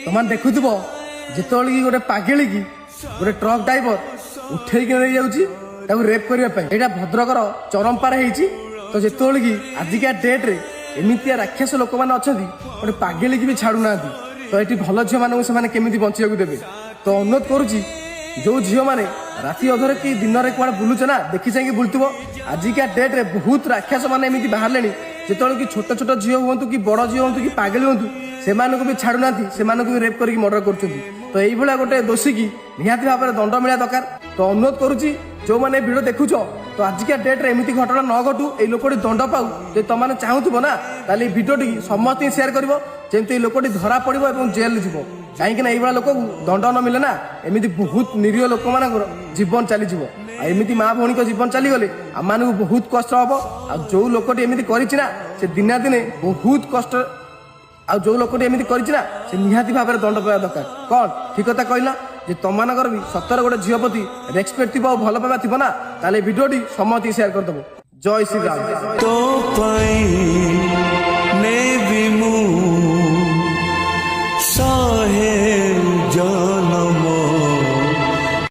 तुम देखुव जिते कि गोटे पागेली की गोटे ट्रक ड्राइवर उठेक नहीं जाऊँ रेप करने भद्रकर चरमपार होती तो जिते कि आजिका डेट्रे एमती राक्षस लोक मैंने अच्छा गोटे पागेली की भी छाड़ूना तो ये भल झील मानक केमी बचा देवे तो अनुरोध करुच्ची जो झील मैंने राति अधर कि दिन में कौन बुलूच ना देखी चाहिए बुलूव आजिका डेट्रे बहुत राक्षस मैंने एमती बाहर जिते कि छोट छोट झील हूँ कि बड़ झील हूँ कि पागेली हूँ से भी छाड़ूना से भी रेप करके मर्डर कर तो यही गोटे दोषी की निहाती भाव में दंड मिला दरकार तो अनुरोध करुच्ची जो मैंने भिड देखुच तो आजिका डेट्रे एमती घटना न घटू ये लोकटी दंड पाऊ जो तुमने चाहूब ना ताली भिडियोटी समस्त सेयार करमती लोकटी धरा पड़ो और जेल जीव कहीं लोक दंड न मिले ना एमती बहुत निरीह लोक मान जीवन चली एमती माँ भौणी जीवन चलीगले आम मानक बहुत कष्ट हम आ जो लोकटी एमती करना से दिना दिने बहुत कष्ट आ जो लोकटी एमती करना से निहाती भाव में दंड पाଇବା दरकार कौन ठीक कथा कहला जे तुमर भी सतर गोटे झील प्रति रेस्पेक्ट थी भल पाइबा थी ना ताले भिडियोटी समस्त सेयार करदेव जय श्री राम।